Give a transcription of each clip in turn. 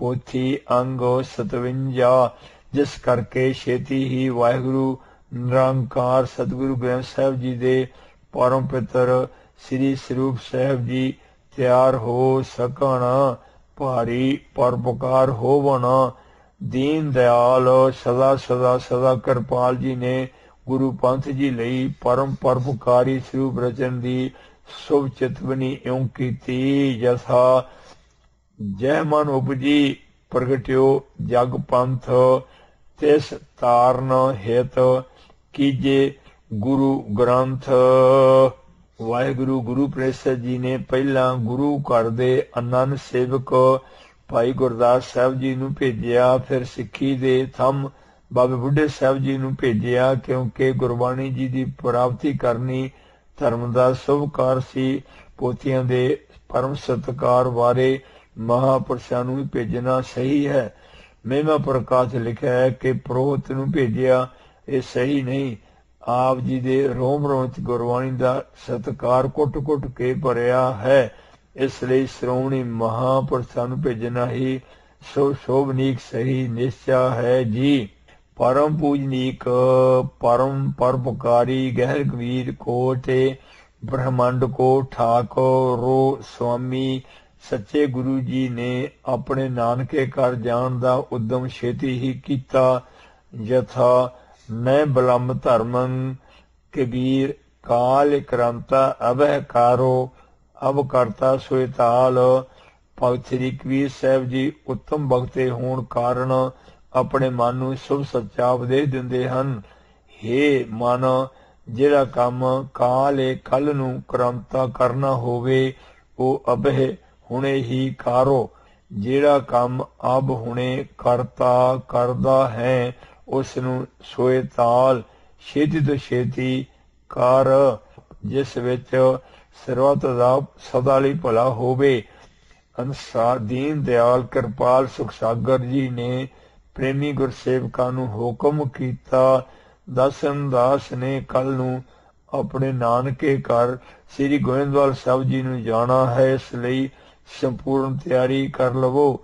पोथी अंग 57 जिस करके छेती ही वाहिगुरु निरंकार सतगुरु ग्रंथ साहिब जी दे परम पितर श्री स्वरूप साहिब जी तैयार हो सकन, भारी परोपकार होवन। दीन दयाल सदा सदा सदा कृपाल जी ने गुरु पंथ जी लई परम परोपकारी स्वरूप रचन दी शुभ चितवनी इउं कीती। यथा जय मन उपजी प्रगट्यो जग पंथ, तिस तारन हित कीजे गुरु ग्रंथ। वाहिगुरु गुरु प्रसाद जी ने पहला गुरु घर दे आनंद सेवक भाई गुरदास साहब जी नूं भेजिया, फिर सिक्खी दे थम बाबे बुढ़े साहब जी नूं भेजिया, क्योंकि गुरबाणी जी दी प्राप्ति करनी धर्म दा शुभ कार सी। पोथियां दे परम सत्कार बारे महापुरुषां नूं भेजना सही है। महिमा प्रकाश लिखा है कि पुरोहित नूं भेजिया, ये सही नहीं। आप जी दे रोम रोम च गुरबाणी दा सत्कार कुट कुट के भरिया है, इसलिए श्रोमणी महापुरुषां नूं भेजना ही शोभनीक सही निश्चय है जी। परम पूजनीक परम परोपकारी गहर गंभीर कोटे ब्रह्मांड को ठाकुरो स्वामी सच्चे गुरु जी ने अपने नानके घर जाण दा उद्यम छेती ही कीता। यथा न बलम धर्मं कबीर काल क्रांता अभय कारो, अब करता सोयताल। भगत श्री कबीर साहब जी उत्तम भगते होण कारण अपने मन नूं शुभ सच्चा उपदेश दिंदे हन। हे मन, जिहड़ा काम काल कल नूं क्रांता करना होवे वो अबह हुणे ही कारो, जिहड़ा काम अब हुणे करता करदा है उस नूं सोयताल छेती तो छेती कर, जिस विच ਸਰਵਤ ਦਾ ਸਦਾ ਲਈ ਭਲਾ ਹੋਵੇ। ਅਨਸਾਰ ਦੀਨ ਦਿਆਲ ਕਿਰਪਾਲ ਸੁਖਸਾਗਰ ਜੀ ਨੇ ਪ੍ਰੇਮੀ ਗੁਰਸੇਵਕਾਂ ਨੂੰ ਹੁਕਮ ਕੀਤਾ। ਦਸਨ ਦਾਸ ਨੇ ਕੱਲ ਨੂੰ ਆਪਣੇ ਨਾਨਕੇ ਘਰ ਸ੍ਰੀ ਗੋਇੰਦਵਾਲ ਸਾਹਿਬ ਜੀ ਨੂੰ ਜਾਣਾ ਹੈ, ਇਸ ਲਈ ਸੰਪੂਰਨ ਤਿਆਰੀ ਕਰ ਲਵੋ।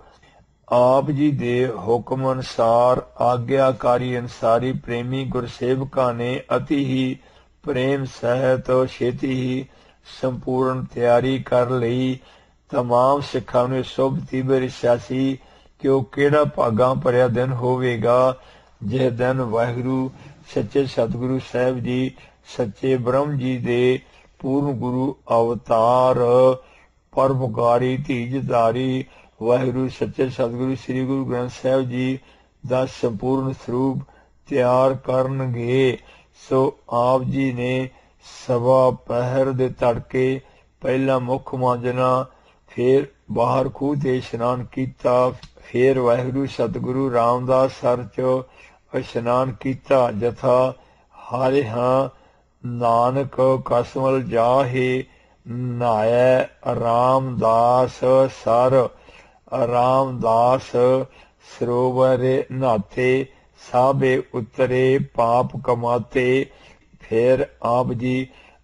ਆਪ ਜੀ ਦੇ ਹੁਕਮ ਅਨੁਸਾਰ ਆਗਿਆਕਾਰੀ ਅਨਸਾਰੀ ਪ੍ਰੇਮੀ ਗੁਰਸੇਵਕਾਂ ਨੇ ਅਤੀ ਹੀ ਪ੍ਰੇਮ ਸਹਿਤ ਛੇਤੀ ਹੀ संपूर्ण तैयारी कर लई। तमाम सिखां नूं शुभ तीव्र इच्छा सी कि वो केड़ा भागां भरिया दिन होवेगा जिस दिन वाहिगुरु सच्चे सतगुरु साहिब जी सच्चे ब्रह्म जी दे पूर्ण गुरु अवतार परोपकारी धीजधारी वाहिगुरु सच्चे सतगुरु श्री गुरु ग्रंथ साहिब जी दा संपूर्ण स्वरूप तैयार करनगे। सो आप जी ने सवा पहर दे तड़के पहला मुख मांजना, फिर बाहर खूह ते इशनान कीता, फिर वाहिगुरु सतगुरु रामदास सर च इशनान कीता। जथा हारे हां नानक कसमल जाहे नहाए रामदास सर, रामदास सरोवर नहाते साबे उतरे पाप कमाते। फिर आप जी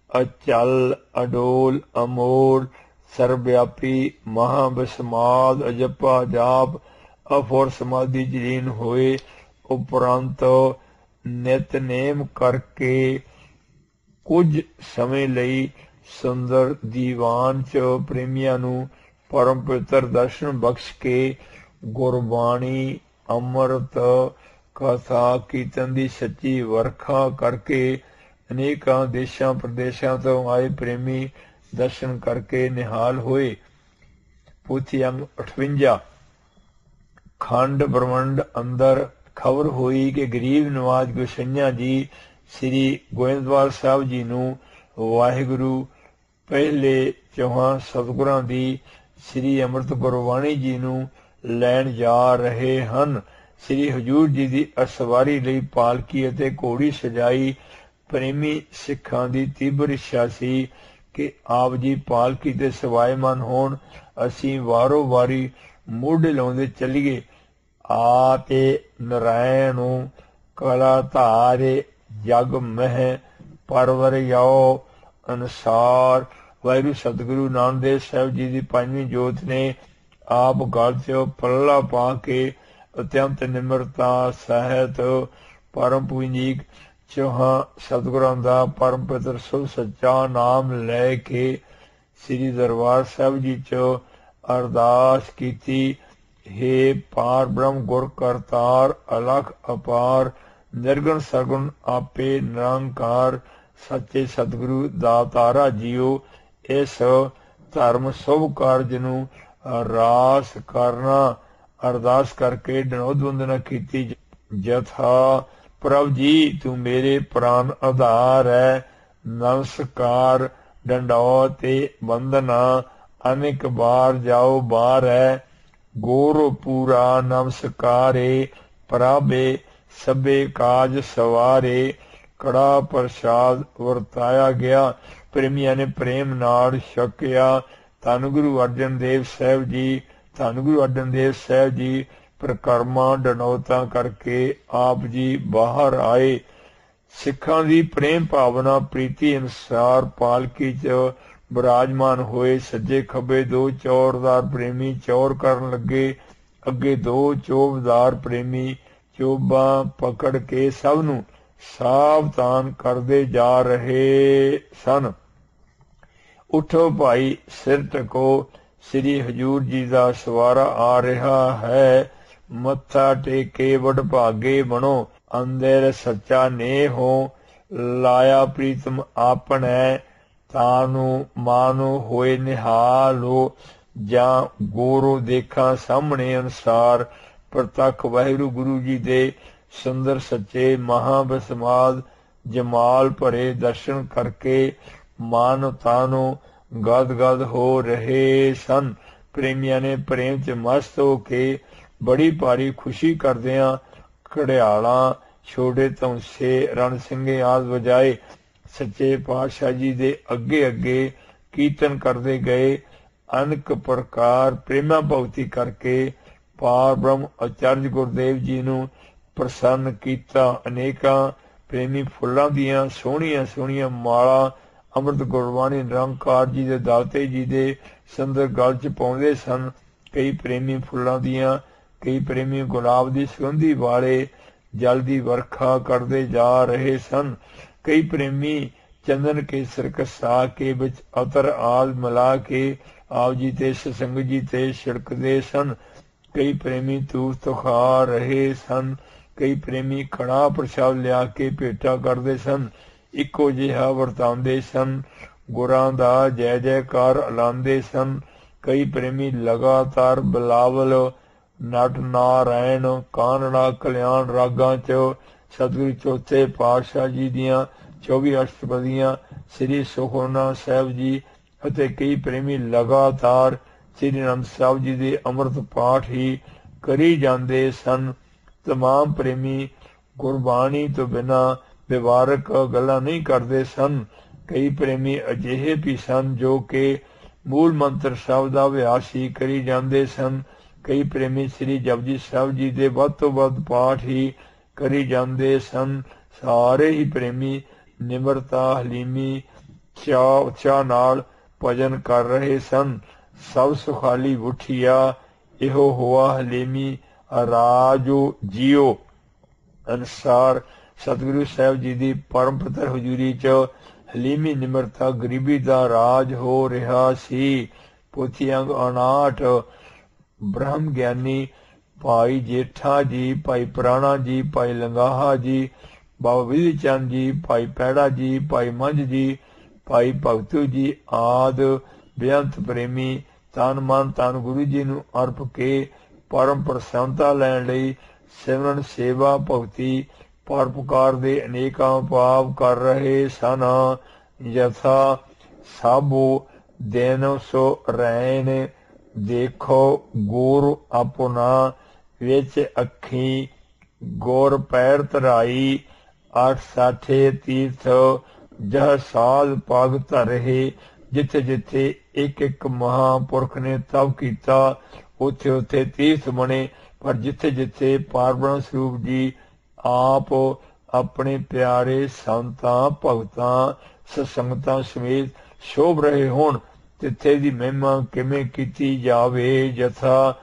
अचल अडोल अमोल सर्वव्यापी महाविस्माद अजपा जाप अफोर समाधि जलीन होए। उपरंत नितनेम करके कुछ समय लई सुंदर दीवान च प्रेमियां नूं परम पवित्र दर्शन बख्श के गुरबाणी अमृत कथा कीर्तन दी सच्ची वर्खा करके अनेकां देशां प्रदेशां तो आए प्रेमी दर्शन करके निहाल होए। पोथी अंग 58 खंड ब्रह्मंड अंदर खबर हुई कि गरीब नवाज गोसैया जी श्री गोइंदवाल साहब जी नूं वाहिगुरु पहले चौहां सतगुरां दी श्री अमृत गुरबाणी जी नूं लैण जा रहे हन। श्री हजूर जी दी असवारी लई पालकी अते घोड़ी सजाई। प्रेमी सिखां दी तीव्र इच्छा सी कि आप जी पालकी ते सवायमान होण, असीं वारो वारी मोढे लाउंदे चलीए। आते नारायण कला धारे जग मह परवर याओ अनुसार वाहिगुरु सतगुरु नानक देव साहिब जी दी पंजवीं जोत ने आप गल च पल्ला पा के अत्यंत निमरता सहित परम पूंजीक चौहां सतगुरां दा परम पितर सुभ सच्चा नाम लै के श्री दरबार साहिब जी च अरदास कीती। हे पार ब्रह्म गुर करतार अलख अपार निर्गुण सगुण आपे निरंकार सच्चे सतगुरु दातारा जीओ। इस धर्म शुभ कारज नूं रास करना अरदास करके डनोद वंदना कीती। जथा प्रभ जी तू मेरे प्राण आधार है, नमस्कार डंडौत ते वंदना अनेक बार जाओ बार है। गोर पूरा नमस्कारे प्राबे सबे काज सवारे। कड़ा प्रसाद वरताया गया, प्रेमिया ने प्रेम नाल छकिया। धन गुरु अर्जन देव साहिब जी, धन गुरु अर्जन देव साहिब जी प्रकरमा डनौता करके आप जी बाहर आए। सिखां दी प्रेम भावना प्रीति अनुसार पालकी च विराजमान होए। सज्जे खब्बे दो चौरदार प्रेमी चौर करन लगे। अगे दो चौबदार प्रेमी चोबा पकड़ के सब नूं सावधान करदे जा रहे सन। उठो भाई सिर टको, श्री हजूर जी दा सवारा आ रहा है। मत्था टेके वडभागे बनो, अंदर सच्चा नेह हो। लाया प्रीतम आपन है, तानू मानो होए निहालो। जां गोरो देखा सामने अनुसार, प्रतख वाहिगुरु गुरु जी दे सुंदर सच्चे महाबसमाद जमाल भरे दर्शन करके मन तानो गद गद हो रहे सन। प्रेमिया ने प्रेम च मस्त हो के बड़ी भारी खुशी करदियां घड़ियाला छोड़े धौंसे रण सिंगे आदि वजाए। सच्चे पातशाह जी दे अगे अगे कीर्तन करते गए। अनेक प्रकार प्रेमा भगती करके पार ब्रह्म आचार्य गुरुदेव जी नूं प्रसन्न कीता। अनेकां प्रेमी फुल्लां दियां सोहणियां सोहणियां माला अमृत गुरबाणी निरंकार जी दे दाते जी दे सुंदर गल च पाउंदे सन। कई प्रेमी फुल्लां दियां, कई प्रेमी गुलाब दी सुगंधी वाले जल दी वर्खा करदे जा रहे सन। कई प्रेमी चंदन केसर घसा के विच अतर आदि मिला के आप जी ते सतसंग जी ते छिड़कदे सन। कई प्रेमी तूफ तुखा रहे सन। कई प्रेमी कड़ा प्रसाद लिया के भेटा करदे सन। इको जिहा वरतांदे सन। गुरां दा जय जयकार लांदे सन। कई प्रेमी लगातार बिलावल नट नारायण कानड़ा कल्याण रागां च सतगुरु चौथे पातशाह जी दियां 24 अष्टपदियां श्री सुखमना साहिब जी ਅਤੇ कई प्रेमी लगातार श्री आनंद साहिब जी ਦੇ ਅੰਮ੍ਰਿਤ ਪਾਠ ਹੀ ਕਰੀ ਜਾਂਦੇ ਸਨ। तमाम प्रेमी गुरबाणी तो बिना ਵਿਵਹਾਰਕ ਗੱਲਾਂ नहीं करते सन। कई प्रेमी अजिहे भी सन जो कि मूल मंत्र ਸਾਹਿਬ ਦਾ ਅਭਿਆਸ ਹੀ ਕਰੀ ਜਾਂਦੇ ਸਨ। कई प्रेमी श्री जपजी साहिब जी ਦੇ ਵੱਧ ਤੋਂ ਵੱਧ ਪਾਠ ਹੀ ਕਰੀ ਜਾਂਦੇ ਸਨ। ਸਾਰੇ ਹੀ प्रेमी ਨਿਮਰਤਾ ਹਲੀਮੀ ਚਾਅ ਨਾਲ ਭਜਨ कर रहे सन। सब सुखाली उठिया इहो हुआ हलीमी राजो जियो। अनुसार सतगुरु साहिब जी दी परम पितर हजूरी च हलीमी निमरता गरीबी दा राज हो रहा सी। पोथी अंग 59 ब्रह्म ज्ञानी भाई जेठा जी, भाई पुराणा जी, भाई लंगाहा जी, बाबा विधि चंद जी, भाई पैड़ा जी, भाई मंझ जी, भाई भगतू जी आदि बेअंत प्रेमी तन मन तन गुरु जी नूं अर्प के परम प्रसन्नता लैण लई सिमरन सेवा भगती परोपकार दे अनेकां भाव कर रहे सन। यथा साबो दिन सो रैन देखो गुर अपना विच अखी गुर पैर धराई। 8 साठे तीर्थ जह साध पग धरे। जिथे जिथे एक एक महापुरख ने तप किया उथे उथे तीर्थ बने। पर जिथे जिथे पारब्रह्म स्वरूप जी आप अपने प्यारे संतां भगतां सत्संगतां समेत शोभ रहे होण ਤਿੱਥੇ ਦੀ ਮਹਿਮਾ ਕਿਵੇਂ ਕੀਤੀ ਜਾਵੇ। ਜਥਾ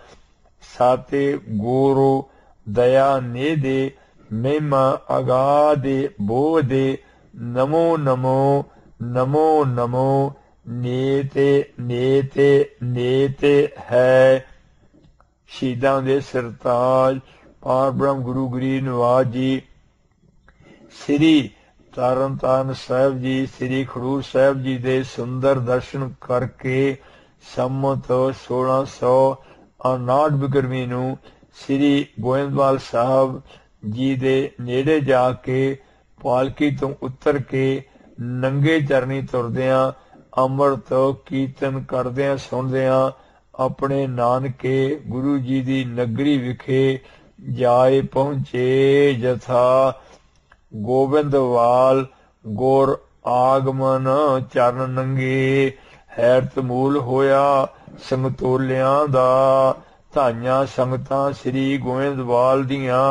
ਸਾਤੇ ਗੋਰੋ ਦਇਆ ਨੇ ਦੇ ਮਹਿਮਾ ਅਗਾ ਦੇ ਬੋ ਦੇ ਨਮੋ ਨਮੋ ਨਮੋ ਨਮੋ ਨੇਤੇ ਨੇਤੇ ਨੇਤੇ ਹੈ। ਸ਼ਹੀਦਾਂ ਦੇ ਸਰਤਾਜ ਪਾਰ ਬ੍ਰਹਮ ਗੁਰੂ ਗਰੀਬ ਨਿਵਾਜ ਜੀ, ਸ੍ਰੀ ਤਰਨਤਾਰਨ ਸਾਹਿਬ ਜੀ, ਸ੍ਰੀ ਖਡੂਰ ਸਾਹਿਬ ਜੀ ਦੇ ਸੁੰਦਰ ਦਰਸ਼ਨ ਕਰਕੇ ਸੰਮਤ 1659 ਬਿਕਰਮੀ ਨੂੰ ਸ੍ਰੀ ਗੋਇੰਦਵਾਲ ਸਾਹਿਬ ਜੀ ਦੇ ਨੇੜੇ ਜਾ ਕੇ ਪਾਲਕੀ ਤੋਂ ਉਤਰ ਕੇ ਨੰਗੇ ਚਰਨੀ ਤੁਰਦਿਆਂ ਅੰਮ੍ਰਿਤ ਕੀਰਤਨ ਕਰਦਿਆਂ ਸੁਣਦਿਆਂ ਆਪਣੇ ਨਾਨਕੇ ਗੁਰੂ ਜੀ ਦੀ ਨਗਰੀ ਵਿਖੇ ਜਾਏ ਪਹੁੰਚੇ। ਜਥਾ ਗੋਬਿੰਦਵਾਲ ਗੁਰ ਆਗਮਨ ਚਰਨ ਨੰਗੇ ਹੈਰਤ ਮੂਲ ਹੋਇਆ ਸੰਗਤੋਲਿਆਂ ਦਾ। ਧਾਈਆਂ ਸੰਗਤਾਂ ਸ੍ਰੀ ਗੋਇੰਦਵਾਲ ਦੀਆਂ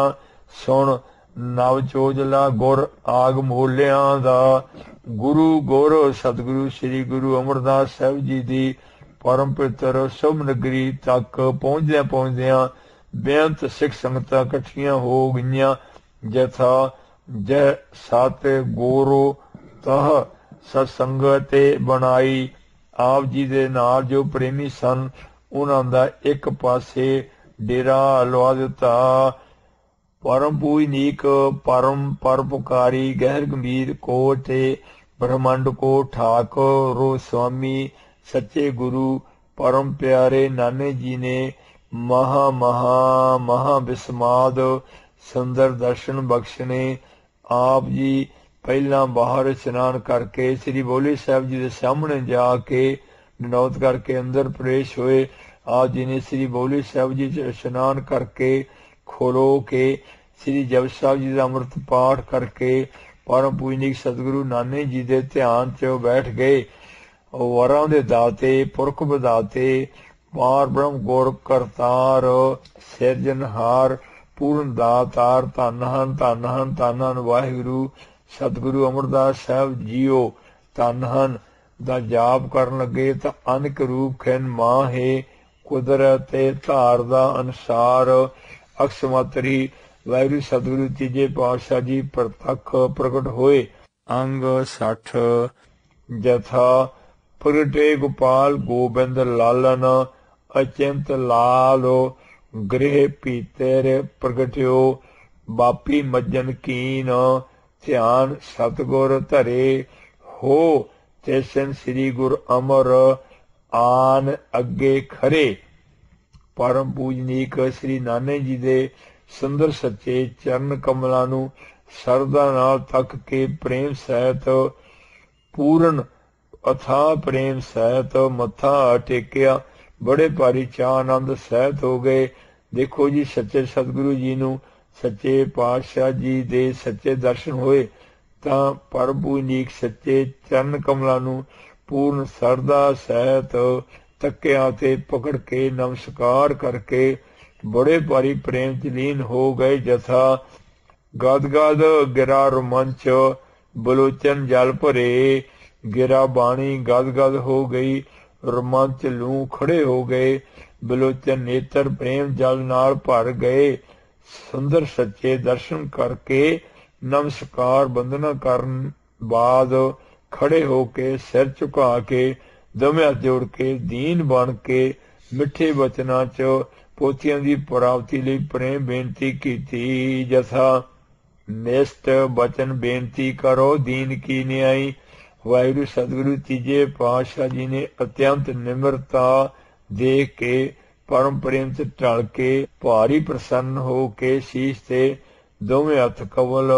ਸੁਣ ਨਵ ਚੋਜਲਾ ਗੁਰ ਆਗਮੋਲਿਆਂ ਦਾ। ਗੁਰੂ ਗੁਰ ਸਤਿਗੁਰੂ ਸ੍ਰੀ ਗੁਰੂ ਅਮਰਦਾਸ ਸਾਹਿਬ ਜੀ ਦੀ ਪਰਮ ਪਵਿੱਤਰ ਸ਼ੁਭ ਨਗਰੀ ਤੱਕ ਪਹੁੰਚਦਿਆਂ ਪਹੁੰਚਦਿਆਂ ਬੇਅੰਤ ਸਿੱਖ ਸੰਗਤਾਂ ਇਕੱਠੀਆਂ ਹੋ ਗਈਆਂ। ਜਥਾ ਜੈ ਸਤ ਗੋਰੋ ਤਹ ਸਤਸੰਗਤ ਬਣਾਈ। ਆਪ ਜੀ ਦੇ ਨਾਲ ਜੋ ਪ੍ਰੇਮੀ ਸਨ ਉਹਨਾਂ ਦਾ ਇੱਕ ਪਾਸੇ ਡੇਰਾ ਲਵਾ ਦਿੱਤਾ। ਪਰਮ ਪੂਜਨੀਕ ਪਰਮ ਪਰਪਕਾਰੀ ਗਹਿਰ ਗੰਭੀਰ ਕੋ ਤੇ ਬ੍ਰਹਮੰਡ ਕੋ ਠਾਕੁਰ स्वामी सच्चे गुरु परम प्यारे नाने जी ने महा महा महा विस्माद सुंदर दर्शन बख्शने। आप जी पहला बाहर इशनान करके श्री बोली साहब जी के सामने जाके नौत करके अंदर प्रवेश हुए। आप जी ने श्री बोली साहब जी इशनान करके खोलो के श्री जप साहब जी का अमृत पाठ करके परम पूजनिक सतगुरु नाने जी के ध्यान च बैठ गए। वरां दे दाते पुरख विधाते पार ब्रह्म गुर करतार सिरजनहार पूर्ण दातार धन हन वाहिगुरु सतगुरु अमरदास साहब जीओ धन हन दा जाप करन लगे तां अनक रूप खिन माहे कुदरत धार दा अनुसार अकसमातरी वाहिगुरु सतगुरु तीजे पातशाह जी प्रतख प्रगट होए। अंग 60 जथा प्रगटे गोपाल गोबिंद लालन अचिंत लाल गृह पीतर प्रगट्यो बापी मज्जन कीन ध्यान सतगुर धरे हो तैसन श्री गुर अमर आन अगे खरे। परम पूजनीक श्री नाने जी दे सुंदर सच्चे चरण कमलां नूं सरदा नाल तक के प्रेम सहित पूर्ण अथाह प्रेम सहित मत्था टेकिया। बड़े भारी चाह आनंद सहित हो गए। देखो जी सच्चे सतगुरु जी नूं सच्चे पातशाह जी दे सच्चे दर्शन होए तां परम पूजनीक सच्चे चरण कमलां नूं पूर्ण सरदा सहित तकिया ते पकड़ के नमस्कार करके बड़े भारी प्रेम च लीन हो गए। जथा गद गद गिरा रोमांच बलोचन जल भरे। गिरा बाणी गद गद हो गई रोमांच लू खड़े हो गए। बलोचन नेत्र प्रेम जल नाल भर गए। सुंदर सच्चे दर्शन करके नमस्कार बंदना करन बाद खड़े होके सिर झुका के दमे हथ जोड़ के दीन बन के मिठे वचना च पोथियां दी प्राप्ति लई प्रेम बेनती कीती। जथा निष्ठ बचन बेनती करो दीन की न्याई। वाहिगुरु सतगुरु तीजे पातशाह जी ने अत्यंत निम्रता देख के परम प्रेम से ढल के भारी प्रसन्न हो के शीश ते दोवें हथ कवल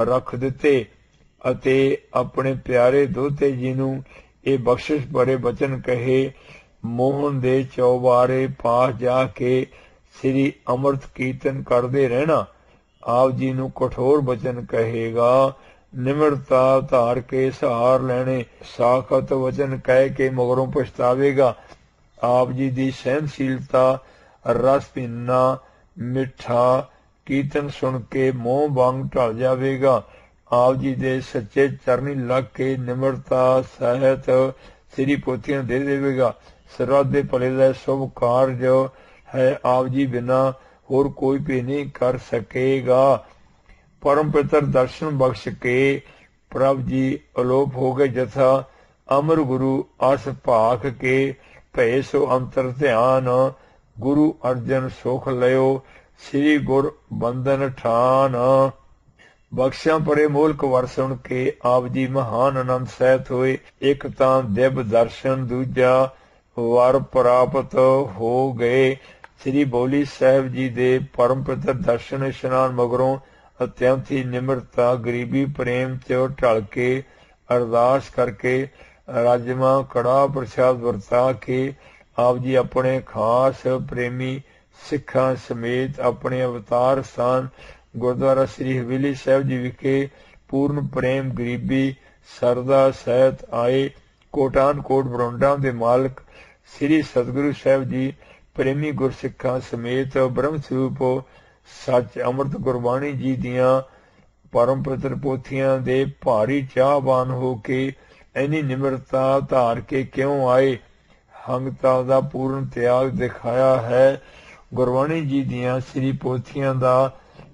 रख दिते अते अपने प्यारे दोते जी नूं ये बख्शिश भरे वचन कहे। मोहन दे चौबारे पास जाके श्री अमृत कीर्तन करते रहना। आप जी नूं कठोर वचन कहेगा। निम्रता धार के सहार लेने साखत वचन कह के मगरों पछतावेगा। आप जी दी सहनशीलता रस पीना मिठा कीर्तन सुन के मोह वांग ढल जावेगा। आप जी दे सच्चे चरनी लग के निम्रता सहित ਤੇਰੀ ਪੋਥੀਆਂ ਦੇ ਦੇਵੇਗਾ। ਸਰਬੱਤ ਦੇ ਭਲੇ ਦਾ ਸ਼ੁਭ ਕਾਰਜ ਹੈ, ਆਪ ਜੀ ਬਿਨਾ ਹੋਰ ਕੋਈ ਵੀ ਨਹੀਂ ਕਰ ਸਕੇਗਾ। परम पितर दर्शन बख्श के प्रभ जी अलोप हो गए जथा, अमर गुरु अस भाख के भय सो अंतर ध्यान। गुरु अर्जन सुख लयो श्री गुर बंदन ठान। बख्शिया परे मोलक वरसन के आप जी महान आनंद सहित होए। एक तां दिव दर्शन दूजा वर प्राप्त हो गए। श्री बौली साहब जी दे परम पितर दर्शन इशनान मगरों अत्यंत ही निम्रता गरीबी प्रेम ते ढल के अरदास करके राजमा कड़ा प्रसाद वरता के आप जी अपने खास प्रेमी सिखा समेत अपने अवतार स्थान गुरुद्वारा श्री हवेली साहब जी विखे पूर्ण प्रेम गरीबी सरदा सहित आए। कोटान कोट बरौंडा दे मालक श्री सतगुरु साहब जी प्रेमी गुरसिखा समेत ब्रह्म स्वरूप सच अमृत गुरबाणी जी दियां परम पवित्र पोथियां दे भारी चाहवान हो के इन्नी निम्रता धार के क्यों आए। हंगता दा पूर्ण त्याग दिखाया है। गुरबाणी जी दियां श्री पोथियां दा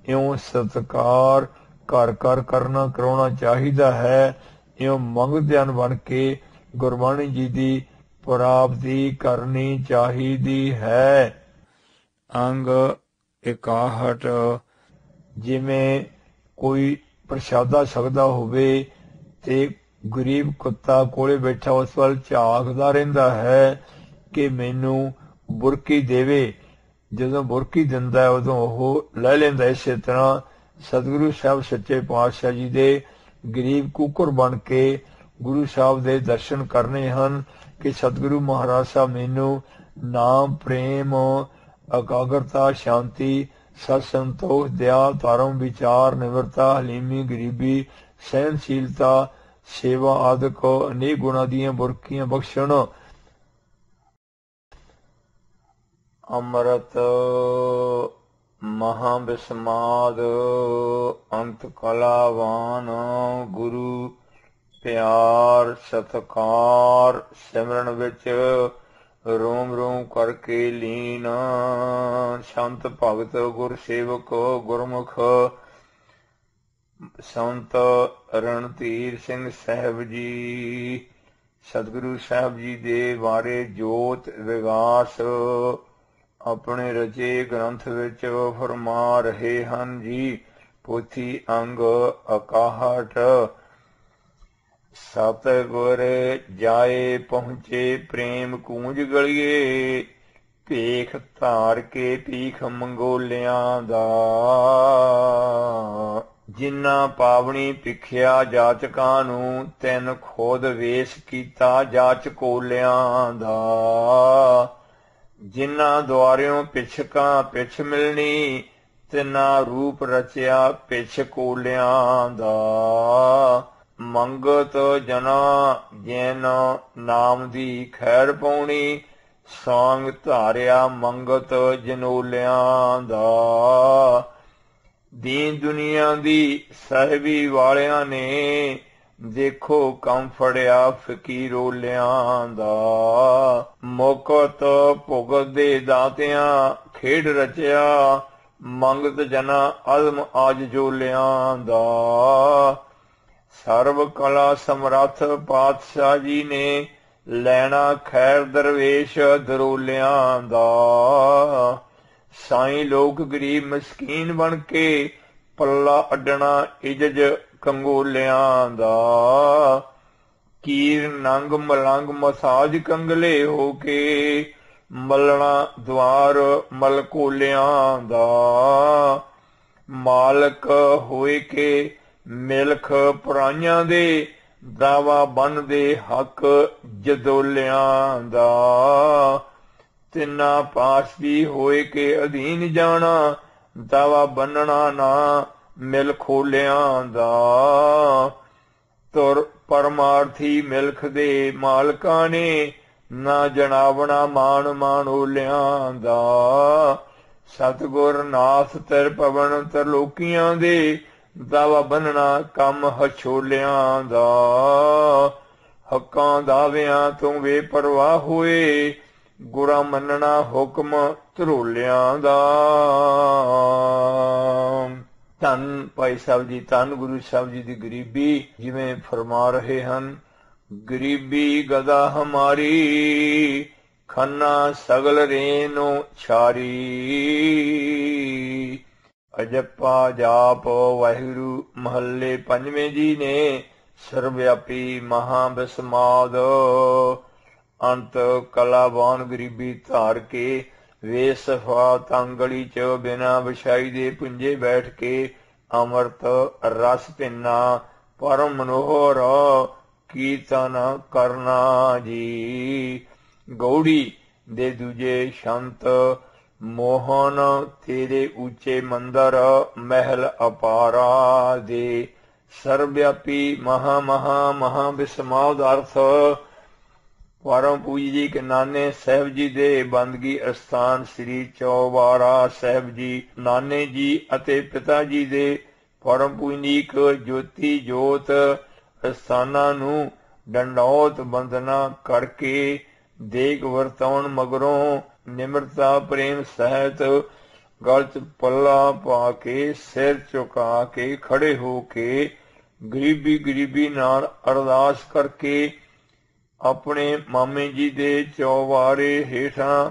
इउं सत्कार घर घर करना कराउणा चाहिदा है। इउं मंगदियान बन के गुरबाणी जी दी प्राप्ति करनी चाहिदी है। अंग 61 जिमें कोई प्रसादा सकदा होवे ते गरीब कुत्ता कोले बैठा उस वाल झाकदा रहिंदा है कि मैनू बुरकी देवे। जदों बुरकी दिंदा है उदों ओह लै लैंदा। इसे तरह सतगुरु साहब सच्चे पातशाह जी दे गरीब कुकर बन के गुरु साहब दे दर्शन करने हन कि सतगुरु महाराज साहब मैनू नाम प्रेम एकाग्रता शांति सत संतोष दया धर्म विचार निवृत्ता हलीमी गरीबी सहनशीलता सेवा आदि को अनेक गुणा दियां बुरकियां बख्शण। अमृत महाविस्माद अंत कलावान गुरु प्यार सत्कार सिमरन विच रोम रोम करके लीन। संत भगत गुर सेवक गुरमुख संत रणधीर सिंह साहब जी सतगुरु साहब जी दे बारे जोत विगास अपने रचे ग्रंथ विच फरमा रहे हन जी। पोथी अंग 61 सतगुर जाए पहुंचे प्रेम कूंज गलिए भेख धार के भीख मंगोलियां दा। जिन्ना पावनी भिखिया जाचकां नूं तिन खुद वेश कीता जाचकोलियां दा। जिन्ना द्वारियों पिछकां पिछ मिलनी तिना रूप रचिया पिछ कोलियां दा। मंगत जना जैन नाम दी खैर पाउणी सांग धारिया मंगत जनोलियां दा। दीन दुनिया दी साहिबी वालियां ने देखो कम फड़िया फकीरोलियां दा। मुकत भुगत दे दातियां खेड रचिया मंगत जना अदम आज जोलियां दा। सर्व कला समरथ पातशाह जी ने लैना खैर दरवेश दरोलियां दा। साईं लोग गरीब मस्कीन बन के पल्ला अड्डना इजज कंगोलियां दा। कीर नंग मलंग मसाज कंगले हो के मलना द्वार मलकोलियां दा। मालक होए के मिलख पुराइयां दे दावा बन दे हक जदोलियां दा। तिना पास भी होए के अधीन जाना दावा बनना ना मिल खोलियां दा। तुर परमार्थी मिलख दे मालकां ने ना जनावना मान मानोलियां दा। सतगुर नाथ तिर पवन तरलोकियां दे दावा बनना कम हछोलियां दा। ਹੱਕਾਂ ਦਾਵਿਆਂ ਤੋਂ ਬੇਪਰਵਾਹ ਹੋਏ, ਗੁਰਾਂ ਮੰਨਣਾ ਹੁਕਮ ਧਰੋਲਿਆਂ ਦਾ। ਧੰਨ ਭਾਈ ਸਾਹਿਬ ਜੀ, ਧੰਨ ਗੁਰੂ ਸਾਹਿਬ ਜੀ ਦੀ ਗਰੀਬੀ ਜਿਵੇਂ ਫਰਮਾ ਰਹੇ ਹਨ। ਗਰੀਬੀ ਗਦਾ ਹਮਾਰੀ, ਖੰਨਾ ਸਗਲ ਰੇਨੋ ਛਾਰੀ। ਅਜੱਪਾ ਜਾਪ ਵਾਹਿਗੁਰੂ ਮਹੱਲੇ ਪੰਜਵੇਂ ਜੀ ਨੇ ਸਰਵਿਆਪੀ ਮਹਾ ਬਿਸਮਾਦ ਅੰਤ ਕਲਾਵਾਨ ਗਰੀਬੀ ਧਾਰ ਕੇ ਵੇਸਫਾ ਤੰਗਲੀ ਚ ਬਿਨਾ ਵਿਛਾਈ ਦੇ ਪੁੰਜੇ ਬੈਠ ਕੇ ਅੰਮ੍ਰਿਤ ਰਸ ਪੀਨਾ ਪਰਮ ਮਨੋਹਰ ਕੀਰਤਨ ਕਰਨਾ ਜੀ। ਗੌੜੀ ਦੇ ਦੂਜੇ ਸੰਤ ਮੋਹਨ ਤੇਰੇ ਉੱਚੇ ਮੰਦਰ ਮਹਿਲ ਅਪਾਰਾ ਦੇ ਸਰਵਿਆਪੀ ਮਹਾ ਮਹਾ ਮਹਾ ਬਿਸਮਾਦ ਅਰਥ ਪਰਮ ਪੂਜਨੀਕ ਨਾਨੇ ਸਾਹਿਬ ਜੀ ਦੇ ਬੰਦਗੀ ਅਸਥਾਨ ਸ੍ਰੀ ਚੌਬਾਰਾ ਸਾਹਿਬ ਜੀ, ਨਾਨੇ ਜੀ ਅਤੇ ਪਿਤਾ ਜੀ ਦੇ ਪਰਮ ਪੂਜਨੀਕ ਜੋਤੀ ਜੋਤ ਅਸਥਾਨਾਂ ਨੂੰ ਡੰਡੌਤ ਬੰਦਨਾ ਕਰਕੇ ਦੇਗ ਵਰਤਾਉਣ ਮਗਰੋਂ ਨਿਮਰਤਾ ਪ੍ਰੇਮ ਸਹਿਤ ਗਲ ਚ ਪੱਲਾ ਪਾ ਕੇ ਸਿਰ ਝੁਕਾ ਕੇ ਖੜੇ ਹੋ ਕੇ ਗਰੀਬੀ ਨਾਲ ਅਰਦਾਸ ਕਰਕੇ ਆਪਣੇ ਮਾਮੇ ਜੀ ਦੇ ਚੌਬਾਰੇ ਹੇਠਾਂ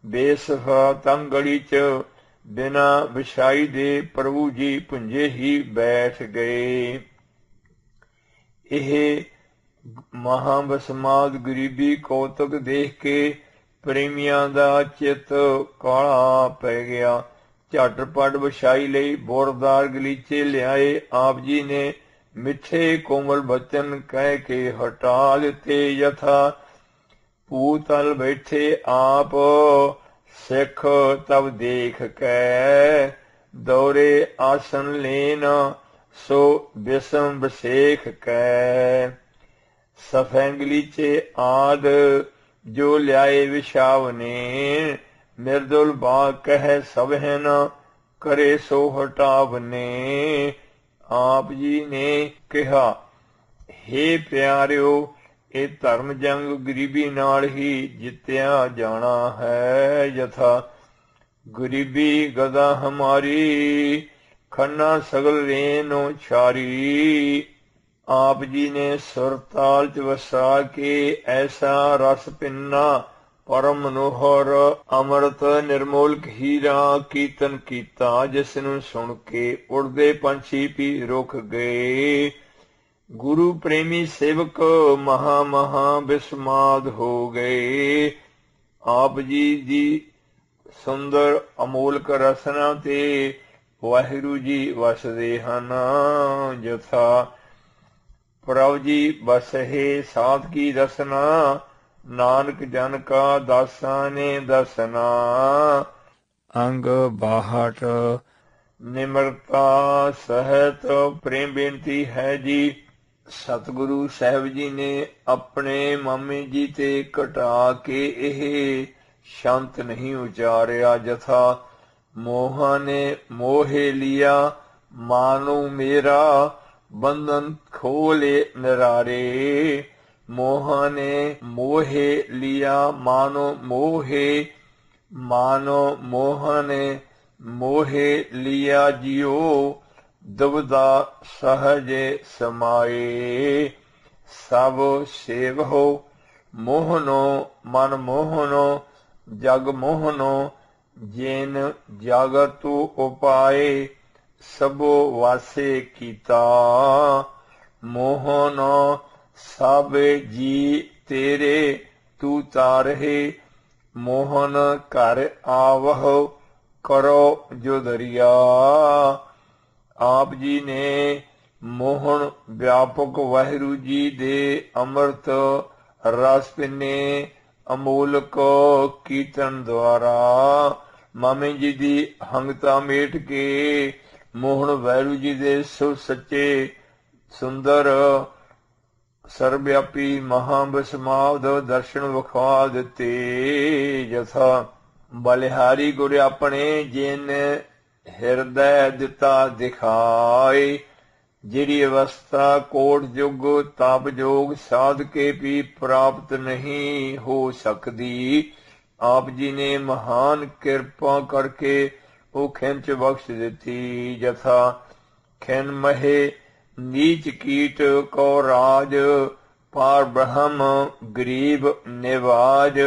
ਬੇਸਫਾ ਤੰਗੜੀ ਚ ਬਿਨਾ ਵਿਛਾਈ ਦੇ ਪ੍ਰਭੂ ਜੀ ਪੁੰਜੇ ਹੀ ਬੈਠ ਗਏ। ਇਹ ਮਹਾ ਬਸਮਾਦ ਗਰੀਬੀ ਕੌਤਕ ਦੇਖ ਕੇ ਪ੍ਰੇਮੀਆਂ ਦਾ ਚਿੱਤ ਕਾਲਾ ਪੈ ਗਿਆ। ਝਟਪਟ ਵਿਛਾਈ ਲਈ ਬੋਰਦਾਰ ਗਲੀਚੇ ਲਿਆਏ। ਆਪ ਜੀ ਨੇ ਮਿੱਠੇ ਕੋਮਲ ਬਚਨ ਕਹਿ ਕੇ ਹਟਾ ਲਿੱਤੇ। ਯਥਾ ਪੂਤਲ ਬੈਠੇ ਆਪ ਸਿੱਖ ਤਬ ਦੇਖ ਕੇ ਦੌਰੇ ਆਸਨ ਲੈਨ ਸੋ ਬਿਸਮ ਬਸੇਖ ਕੈ। ਸਫੈਂਗਲੀਚੇ ਆਦ ਜੋ ਲਿਆਏ ਵਿਛਾਵਨੇ ਮਿਰਦੁਲ ਬਾ ਕਹਿ ਸਭਹਿਨ ਕਰੇ ਸੋ ਹਟਾਵਨੇ। ਆਪ ਜੀ ਨੇ ਕਿਹਾ, ਹੇ ਪਿਆਰਿਓ, ਇਹ ਧਰਮ ਜੰਗ ਗਰੀਬੀ ਨਾਲ ਹੀ ਜਿੱਤਿਆ ਜਾਣਾ ਹੈ। ਯਥਾ ਗਰੀਬੀ ਗਦਾ ਹਮਾਰੀ, ਖੰਨਾ ਸਗਲ ਰੇਨੋ ਛਾਰੀ। ਆਪ ਜੀ ਨੇ ਸੁਰਤਾਲ ਚ ਵਸਾ ਕੇ ਐਸਾ ਰਸ ਪਿੰਨਾ ਪਰਮ ਮਨੋਹਰ ਅੰਮ੍ਰਿਤ ਨਿਰਮੋਲਕ ਹੀਰਾ ਕੀਰਤਨ ਕੀਤਾ, ਜਿਸ ਨੂੰ ਸੁਣ ਕੇ ਉੜਦੇ ਪੰਛੀ ਵੀ ਰੁਕ ਗਏ। ਗੁਰੂ ਪ੍ਰੇਮੀ ਸੇਵਕ ਮਹਾ ਮਹਾ ਬਿਸਮਾਦ ਹੋ ਗਏ। ਆਪ ਜੀ ਦੀ ਸੁੰਦਰ ਅਮੋਲਕ ਰਸਨਾ ਤੇ ਵਾਹਿਗੁਰੂ ਜੀ ਵਸਦੇ ਹਨ। ਯਥਾ ਪ੍ਰਭ ਜੀ ਬਸਹਿ ਸਾਧ ਕੀ ਰਸਨਾ, ਨਾਨਕ ਜਨ ਕਾ ਦਾਸਾਂ ਨੇ ਦਸਨਾ। ਅੰਗ 62 ਨਿਮਰਤਾ ਸਹਿਤ ਪ੍ਰੇਮ ਬੇਨਤੀ ਹੈ ਜੀ। ਸਤਿਗੁਰੂ ਸਾਹਿਬ ਜੀ ਨੇ ਆਪਣੇ ਮਾਮੇ ਜੀ ਤੇ ਘਟਾ ਕੇ ਇਹ ਸ਼ੰਤ ਨਹੀਂ ਉਚਾਰਿਆ। ਜਥਾ ਮੋਹਾਂ ਨੇ ਮੋਹੇ ਲਿਆ ਮਾਨੋ ਮੇਰਾ, ਬੰਧਨ ਖੋਲੇ ਨਿਰਾਰੇ। ਮੋਹਾਂ ਨੇ ਮੋਹੇ ਲਿਆ ਮਾਨੋ ਮੋਹੇ, ਮਾਨੋ ਮੋਹਾਂ ਨੇ ਮੋਹੇ ਲਿਆ ਜਿਉ, ਦੁਬਦਾ ਸਹਜੇ ਸਮਾਏ। ਸਭ ਸੇਵਹੁ ਮੋਹਨੋ ਮਨ ਮੋਹਨੋ, ਜਗ ਮੋਹਨੋ ਜੇਨ ਜਾਗਤੁ ਉਪਾਏ। ਸਭੋ ਵਾਸੇ ਕੀਤਾ ਮੋਹਨ, ਸਭ ਜੀ ਤੇਰੇ ਤੂੰ ਤਾਰਹਿ। ਮੋਹਨ ਘਰ ਆਵਹੁ ਕਰੋ ਜੋ ਦਰਿਆ। ਆਪ ਜੀ ਨੇ ਮੋਹਨ ਵਿਆਪਕ ਵਾਹਿਗੁਰੂ ਜੀ ਦੇ ਅੰਮ੍ਰਿਤ ਰਸ ਪਿੰਨੇ ਅਮੋਲਕ ਕੀਰਤਨ ਦੁਆਰਾ ਮਾਮੇ ਜੀ ਦੀ ਹੰਗਤਾ ਮੇਟ ਕੇ ਮੋਹਨ ਵਾਹਿਗੁਰੂ ਜੀ ਦੇ ਸੁ ਸੱਚੇ ਸੁੰਦਰ ਸਰਵਿਆਪੀ ਮਹਾ ਬਿਸਮਾਦ ਦਰਸ਼ਨ ਵਿਖਾ ਦਿੱਤੇ। ਯਥਾ ਬਲਿਹਾਰੀ ਗੁਰ ਆਪਣੇ ਜਿਨ ਹਿਰਦੈ ਦਿੱਤਾ ਦਿਖਾਏ, ਜਿਹੜੀ ਅਵਸਥਾ ਕੋਟ ਯੁਗ ਤਪ ਜੋਗ ਸਾਧ ਕੇ ਵੀ ਪ੍ਰਾਪਤ ਨਹੀਂ ਹੋ ਸਕਦੀ, ਆਪ ਜੀ ਨੇ ਮਹਾਨ ਕਿਰਪਾ ਕਰਕੇ ਉਹ ਖਿੰਚ ਬਖਸ਼ ਦਿੱਤੀ। ਜਥਾ ਖਿਨ ਮਹੇ ਨੀਚ ਕੀਟ ਕੋ ਰਾਜ, ਪਾਰ ਬ੍ਰਹਮ ਗਰੀਬ ਨਿਵਾਜ,